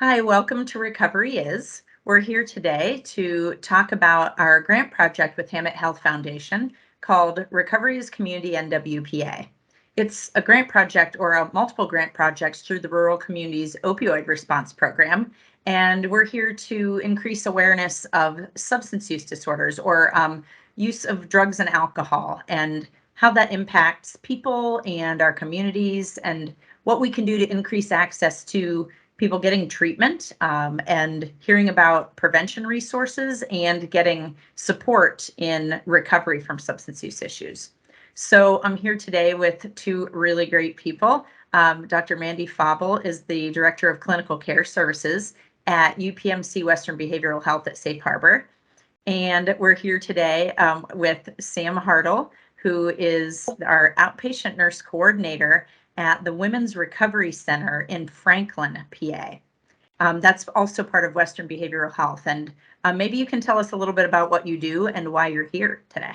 Hi, welcome to Recovery Is. We're here today to talk about our grant project with Hammett Health Foundation called Recovery Is Community NWPA. It's a grant project or a multiple grant projects through the Rural Communities Opioid Response Program. And we're here to increase awareness of substance use disorders or use of drugs and alcohol and how that impacts people and our communities and what we can do to increase access to people getting treatment and hearing about prevention resources and getting support in recovery from substance use issues. So I'm here today with two really great people. Dr. Mandy Fauble is the Director of Clinical Care Services at UPMC Western Behavioral Health at Safe Harbor. And we're here today with Sam Hartle, who is our outpatient nurse coordinator at the Women's Recovery Center in Franklin, PA. That's also part of Western Behavioral Health. And maybe you can tell us a little bit about what you do and why you're here today.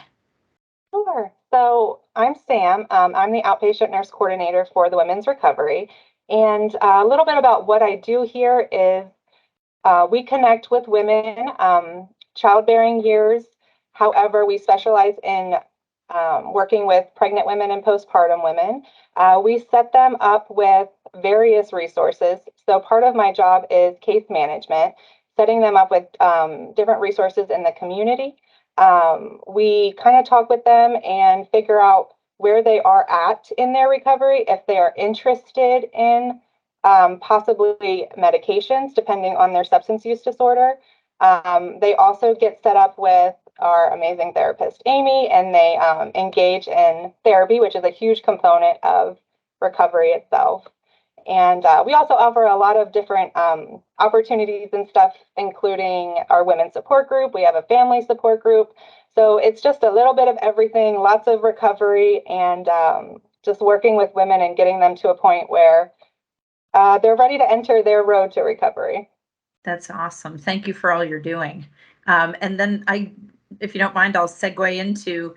Sure. So I'm Sam. I'm the outpatient nurse coordinator for the Women's Recovery. And a little bit about what I do here is we connect with women, childbearing years. However, we specialize in working with pregnant women and postpartum women. We set them up with various resources. So part of my job is case management, setting them up with different resources in the community. We kind of talk with them and figure out where they are at in their recovery, if they are interested in possibly medications, depending on their substance use disorder. They also get set up with our amazing therapist, Amy, and they engage in therapy, which is a huge component of recovery itself. And we also offer a lot of different opportunities and stuff, including our women's support group. We have a family support group. So it's just a little bit of everything, lots of recovery, and just working with women and getting them to a point where they're ready to enter their road to recovery. That's awesome. Thank you for all you're doing. And then if you don't mind, I'll segue into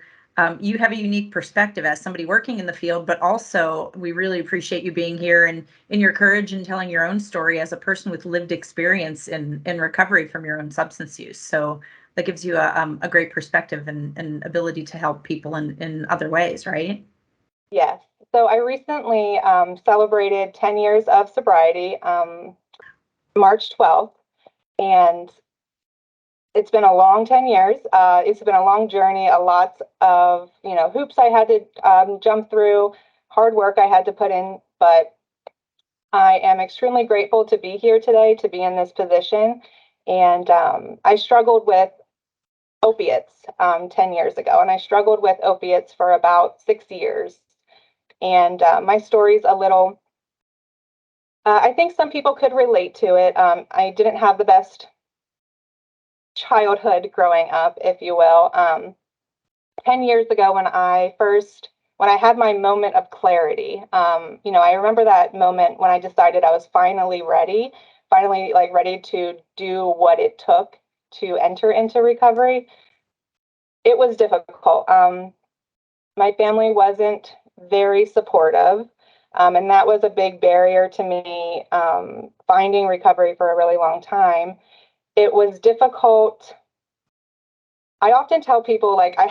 you have a unique perspective as somebody working in the field, but also we really appreciate you being here and in your courage and telling your own story as a person with lived experience in recovery from your own substance use. So that gives you a great perspective and ability to help people in other ways, right? Yes. So I recently celebrated 10 years of sobriety, March 12th, and it's been a long 10 years. It's been a long journey, a lot of, hoops I had to jump through, hard work I had to put in, but I am extremely grateful to be here today, to be in this position. And I struggled with opiates 10 years ago, and I struggled with opiates for about 6 years. And my story's a little, I think some people could relate to it. I didn't have the best childhood growing up, if you will. 10 years ago when I had my moment of clarity, I remember that moment when I decided I was finally ready to do what it took to enter into recovery. It was difficult. My family wasn't very supportive, and that was a big barrier to me finding recovery for a really long time. It was difficult. I often tell people I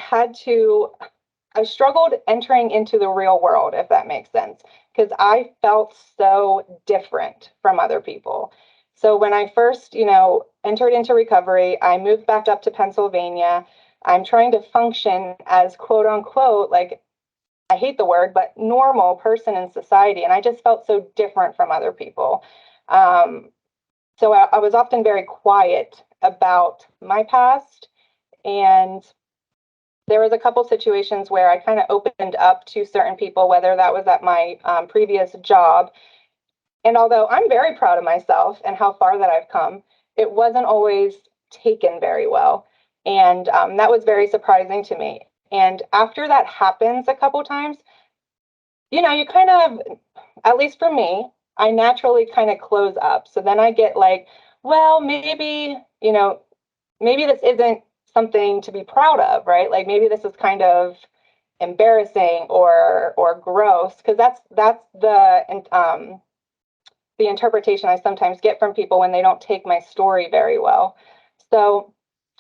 struggled entering into the real world, if that makes sense, because I felt so different from other people. So when I first, entered into recovery, I moved back up to Pennsylvania. I'm trying to function as quote unquote, I hate the word, but normal person in society. And I just felt so different from other people. So I was often very quiet about my past. And there was a couple situations where I kind of opened up to certain people, whether that was at my previous job. And although I'm very proud of myself and how far that I've come, it wasn't always taken very well. And that was very surprising to me. And after that happens a couple times, you kind of, at least for me, I naturally kind of close up. So then I get like, well, maybe this isn't something to be proud of, right? Like maybe this is kind of embarrassing or gross, because that's the the interpretation I sometimes get from people when they don't take my story very well. So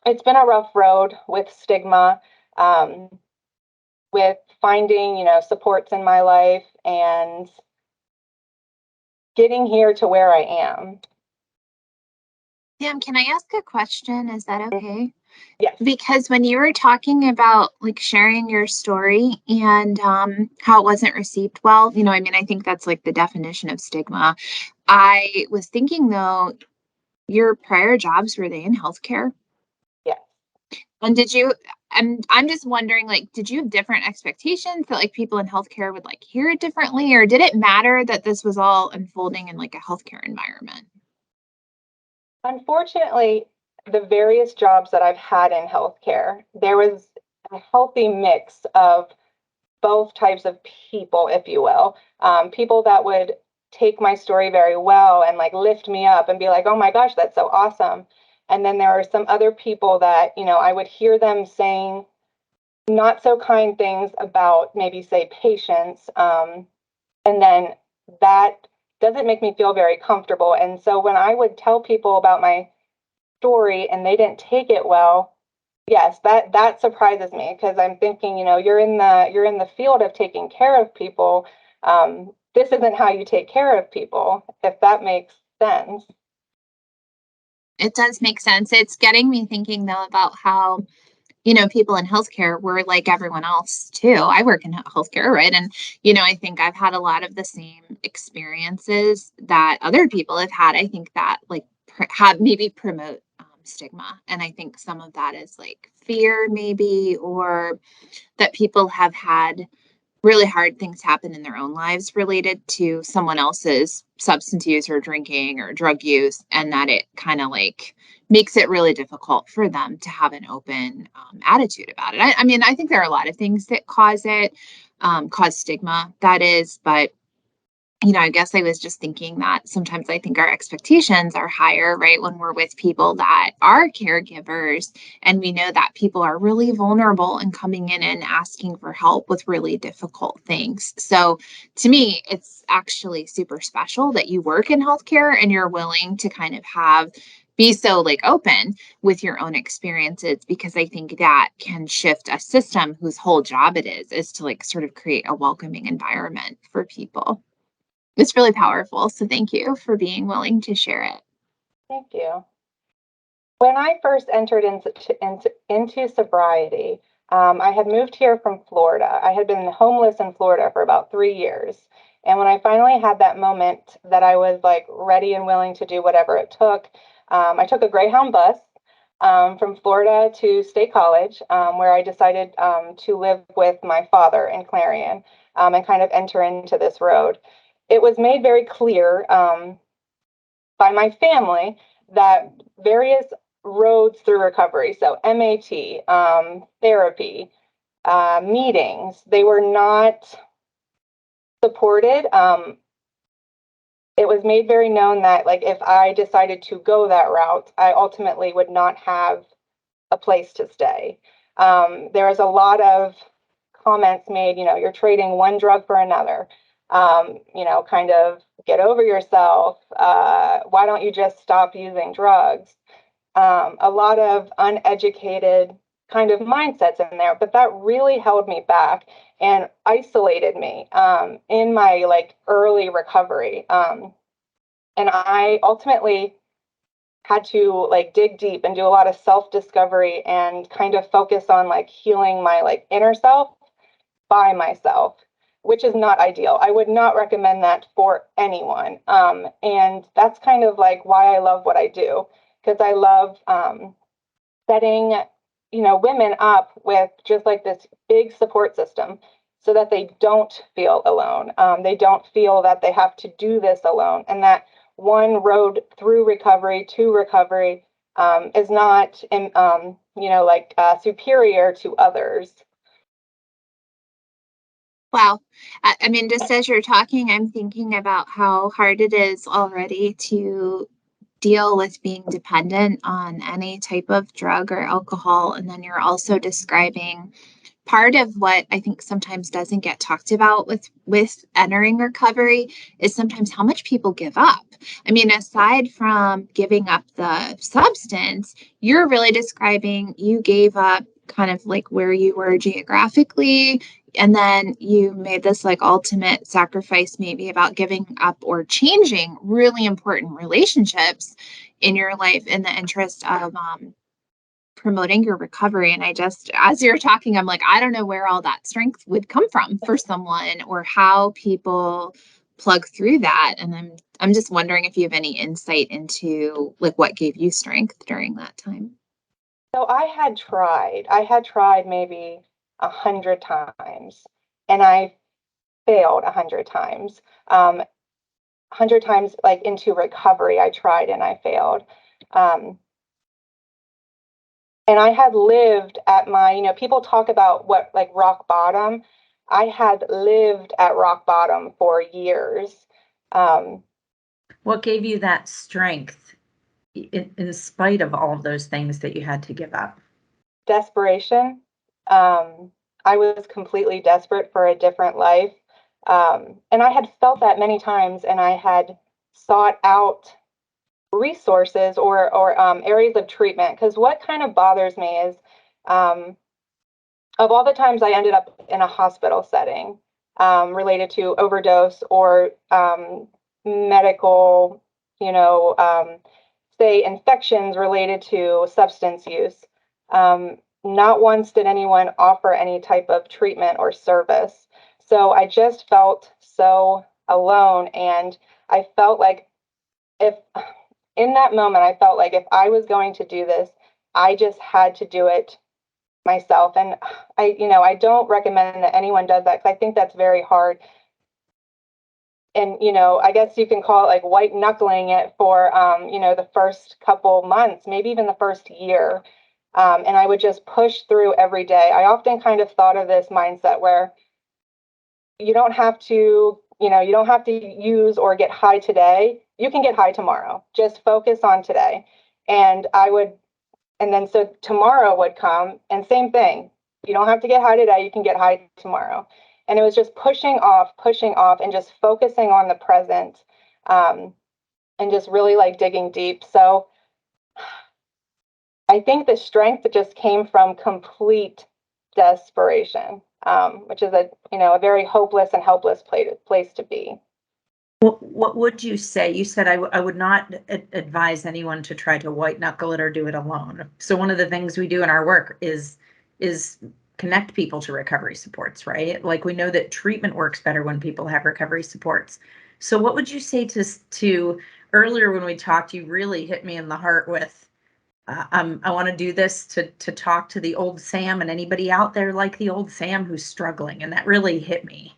it's been a rough road with stigma, um, with finding, supports in my life and getting here to where I am. Sam, can I ask a question? Is that okay? Yes. Because when you were talking about like sharing your story and how it wasn't received well, I mean, I think that's like the definition of stigma. I was thinking though, your prior jobs, were they in healthcare? Yes. And I'm just wondering, like, did you have different expectations that like people in healthcare would like hear it differently, or did it matter that this was all unfolding in like a healthcare environment? Unfortunately, the various jobs that I've had in healthcare, there was a healthy mix of both types of people, if you will. People that would take my story very well and like lift me up and be like, oh my gosh, that's so awesome. And then there are some other people that, I would hear them saying not so kind things about maybe, say, patients. And then that doesn't make me feel very comfortable. And so when I would tell people about my story and they didn't take it well, yes, that surprises me because I'm thinking, you're in the field of taking care of people. This isn't how you take care of people, if that makes sense. It does make sense. It's getting me thinking though about how people in healthcare were like everyone else too. I work in healthcare, right? And, I think I've had a lot of the same experiences that other people have had. I think that like have maybe promote stigma. And I think some of that is like fear, maybe, or that people have had really hard things happen in their own lives related to someone else's substance use or drinking or drug use, and that it kind of like makes it really difficult for them to have an open attitude about it. I mean, I think there are a lot of things that cause it, cause stigma, that is, but I guess I was just thinking that sometimes I think our expectations are higher, right? When we're with people that are caregivers and we know that people are really vulnerable and coming in and asking for help with really difficult things. So to me, it's actually super special that you work in healthcare and you're willing to kind of be so like open with your own experiences, because I think that can shift a system whose whole job it is to like sort of create a welcoming environment for people. It's really powerful. So thank you for being willing to share it. Thank you. When I first entered into sobriety, I had moved here from Florida. I had been homeless in Florida for about 3 years. And when I finally had that moment that I was like ready and willing to do whatever it took, I took a Greyhound bus from Florida to State College, where I decided to live with my father in Clarion, and kind of enter into this road. It was made very clear by my family that various roads through recovery, so MAT, therapy, meetings, they were not supported. It was made very known that like if I decided to go that route, I ultimately would not have a place to stay. There was a lot of comments made, you're trading one drug for another, kind of get over yourself. Why don't you just stop using drugs? A lot of uneducated kind of mindsets in there, but that really held me back and isolated me in my like early recovery. And I ultimately had to like dig deep and do a lot of self-discovery and kind of focus on like healing my like inner self by myself, which is not ideal. I would not recommend that for anyone. And that's kind of like why I love what I do, because I love setting, women up with just like this big support system so that they don't feel alone. They don't feel that they have to do this alone, and that one road through recovery to recovery is not, superior to others. Wow. I mean, just as you're talking, I'm thinking about how hard it is already to deal with being dependent on any type of drug or alcohol. And then you're also describing part of what I think sometimes doesn't get talked about with entering recovery is sometimes how much people give up. I mean, aside from giving up the substance, you're really describing you gave up kind of like where you were geographically, and then you made this like ultimate sacrifice, maybe about giving up or changing really important relationships in your life in the interest of promoting your recovery. And I just, as you're talking, I'm like, I don't know where all that strength would come from for someone or how people plug through that. And I'm just wondering if you have any insight into like what gave you strength during that time. So I had tried maybe 100 times, and I failed 100 times. 100 times, like into recovery, I tried and I failed. Um, and I had lived at my, people talk about what like rock bottom. I had lived at rock bottom for years. Um, What gave you that strength in spite of all of those things that you had to give up? Desperation. I was completely desperate for a different life. And I had felt that many times, and I had sought out resources or areas of treatment. Because what kind of bothers me is, um, of all the times I ended up in a hospital setting related to overdose or medical, say infections related to substance use. Not once did anyone offer any type of treatment or service. So I just felt so alone. And I felt like if in that moment, I felt like if I was going to do this, I just had to do it myself. And I don't recommend that anyone does that because I think that's very hard. And, I guess you can call it like white knuckling it for, the first couple months, maybe even the first year. And I would just push through every day. I often kind of thought of this mindset where you don't have to, you don't have to use or get high today. You can get high tomorrow. Just focus on today. And and then so tomorrow would come and same thing. You don't have to get high today. You can get high tomorrow. And it was just pushing off, and just focusing on the present, and just really like digging deep. So I think the strength just came from complete desperation, which is a very hopeless and helpless place to be. What would you say? You said I would not advise anyone to try to white knuckle it or do it alone. So one of the things we do in our work is connect people to recovery supports, right? Like we know that treatment works better when people have recovery supports. So what would you say to earlier when we talked, you really hit me in the heart with I want to do this to talk to the old Sam and anybody out there like the old Sam who's struggling, and that really hit me.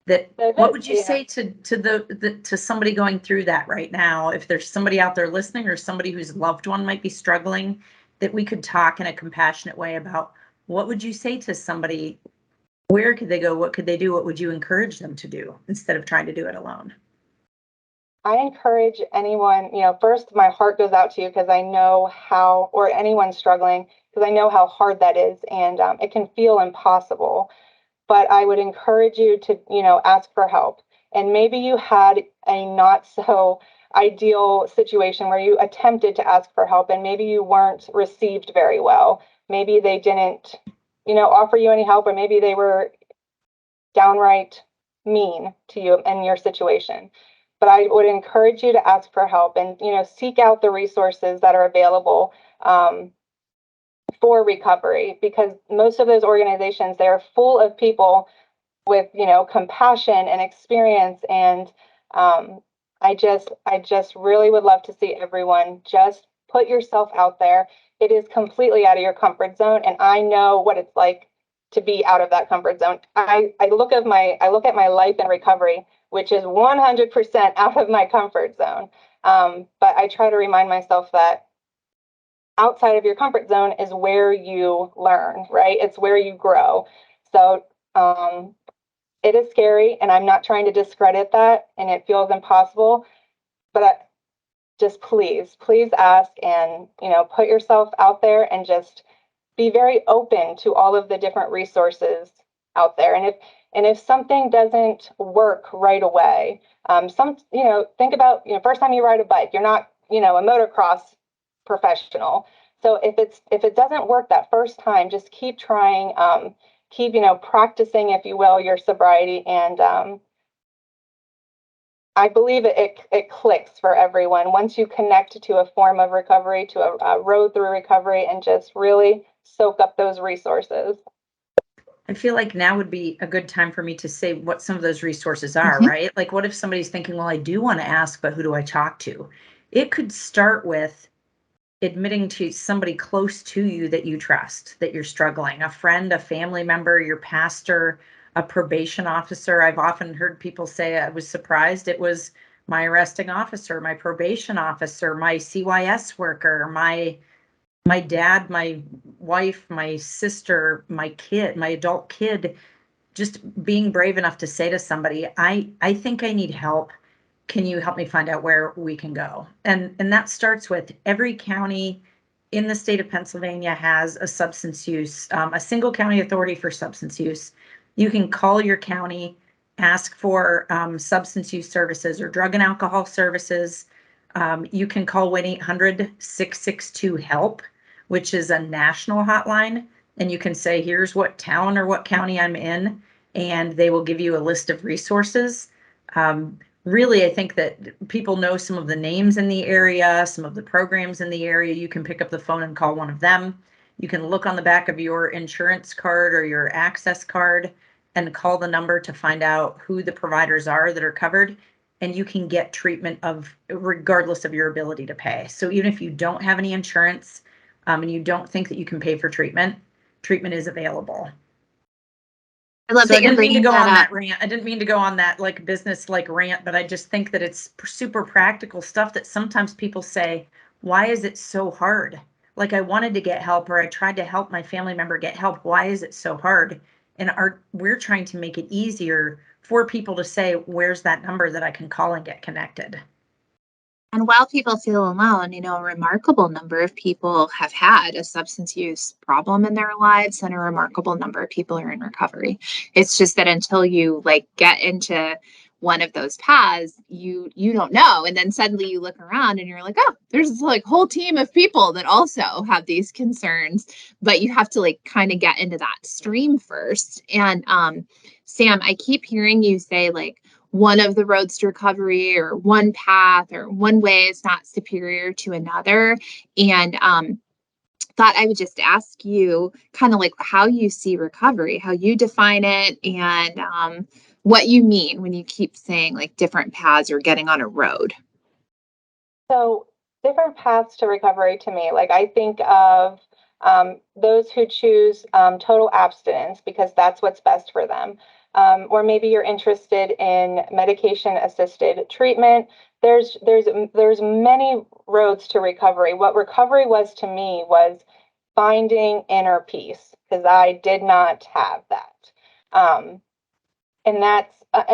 That what would you Yeah. say to somebody going through that right now, if there's somebody out there listening or somebody whose loved one might be struggling, that we could talk in a compassionate way about what would you say to somebody? Where could they go? What could they do? What would you encourage them to do instead of trying to do it alone? I encourage anyone, first my heart goes out to you because I know how, or anyone struggling, because I know how hard that is, and it can feel impossible. But I would encourage you to, ask for help. And maybe you had a not so ideal situation where you attempted to ask for help and maybe you weren't received very well. Maybe they didn't, offer you any help, or maybe they were downright mean to you in your situation. But I would encourage you to ask for help and, seek out the resources that are available for recovery, because most of those organizations, they're full of people with compassion and experience. And I just really would love to see everyone just put yourself out there. It is completely out of your comfort zone, and I know what it's like to be out of that comfort zone. I look at my life in recovery, which is 100% out of my comfort zone. But I try to remind myself that outside of your comfort zone is where you learn, right? It's where you grow. So it is scary, and I'm not trying to discredit that, and it feels impossible, but just please ask, and put yourself out there and just be very open to all of the different resources out there. And if something doesn't work right away, think about, first time you ride a bike, you're not, a motocross professional. So if it doesn't work that first time, just keep trying, keep, practicing, if you will, your sobriety. And I believe it clicks for everyone once you connect to a form of recovery, to a road through recovery, and just really soak up those resources. I feel like now would be a good time for me to say what some of those resources are, right? Like, what if somebody's thinking, well, I do want to ask, but who do I talk to? It could start with admitting to somebody close to you that you trust, that you're struggling, a friend, a family member, your pastor, a probation officer. I've often heard people say, I was surprised it was my arresting officer, my probation officer, my CYS worker, my dad, my wife, my sister, my kid, my adult kid, just being brave enough to say to somebody, I think I need help. Can you help me find out where we can go? And that starts with every county in the state of Pennsylvania has a substance use, a single county authority for substance use. You can call your county, ask for substance use services or drug and alcohol services. You can call 1-800-662-HELP, which is a national hotline. And you can say, here's what town or what county I'm in, and they will give you a list of resources. Really, I think that people know some of the names in the area, some of the programs in the area. You can pick up the phone and call one of them. You can look on the back of your insurance card or your access card and call the number to find out who the providers are that are covered. And you can get treatment regardless of your ability to pay. So even if you don't have any insurance, and you don't think that you can pay for treatment is available. I love So I that you're didn't mean to bringing go that on up. that rant. I didn't mean to go on that like business like rant, but I just think that it's super practical stuff that sometimes people say, why is it so hard? Like, I wanted to get help, or I tried to help my family member get help. Why is it so hard? And we're trying to make it easier for people to say, where's that number that I can call and get connected? And while people feel alone, a remarkable number of people have had a substance use problem in their lives, and a remarkable number of people are in recovery. It's just that until you like get into one of those paths, you don't know. And then suddenly you look around and you're like, oh, there's this like whole team of people that also have these concerns, but you have to like kind of get into that stream first. And Sam, I keep hearing you say like one of the roads to recovery or one path or one way is not superior to another. And thought I would just ask you kind of like how you see recovery, how you define it, and what you mean when you keep saying like different paths or getting on a road. So different paths to recovery to me, like I think of those who choose total abstinence because that's what's best for them. Or maybe you're interested in medication assisted treatment. There's many roads to recovery. What recovery was to me was finding inner peace because I did not have that. And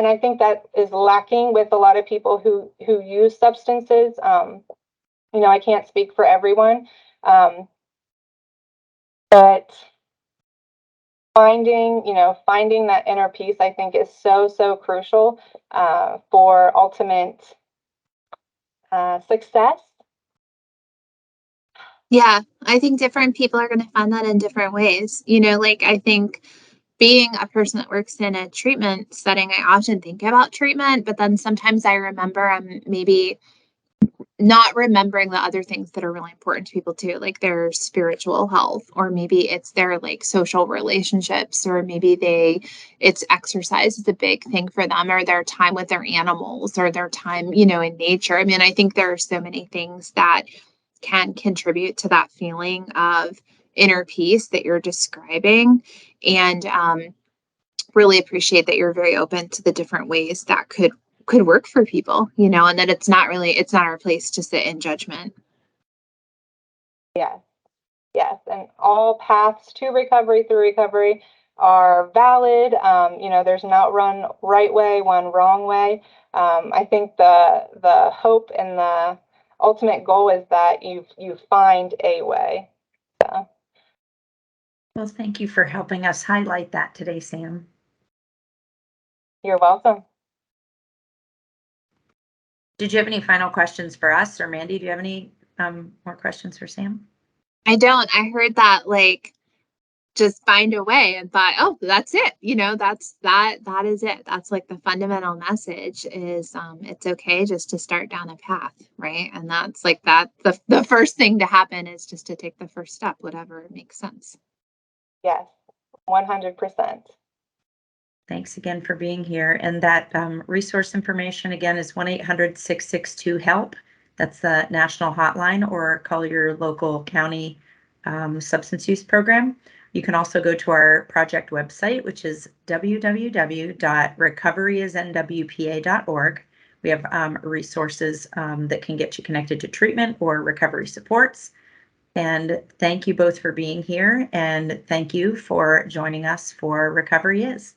I think that is lacking with a lot of people who use substances. I can't speak for everyone, but finding that inner peace, I think, is so crucial for ultimate success. Yeah, I think different people are going to find that in different ways. Like I think being a person that works in a treatment setting, I often think about treatment, but then sometimes I remember I'm maybe not remembering the other things that are really important to people too, like their spiritual health, or maybe it's their like social relationships, or maybe it's exercise is a big thing for them, or their time with their animals, or their time, in nature. I mean, I think there are so many things that can contribute to that feeling of inner peace that you're describing. And really appreciate that you're very open to the different ways that could work for people, and that it's not our place to sit in judgment. Yes, yes, and all paths to recovery through recovery are valid. There's not one right way, one wrong way. I think the hope and the ultimate goal is that you find a way. So. Well, thank you for helping us highlight that today, Sam. You're welcome. Did you have any final questions for us, or Mandy, do you have any more questions for Sam? I don't. I heard that like just find a way and thought, oh, that's it. That is it. That's like the fundamental message is it's okay just to start down a path, right? And that's like that the first thing to happen is just to take the first step, whatever makes sense. Yes, 100%. Thanks again for being here. And that resource information again is 1-800-662-HELP. That's the national hotline, or call your local county substance use program. You can also go to our project website, which is www.recoveryisnwpa.org. We have resources that can get you connected to treatment or recovery supports. And thank you both for being here, and thank you for joining us for Recovery Is.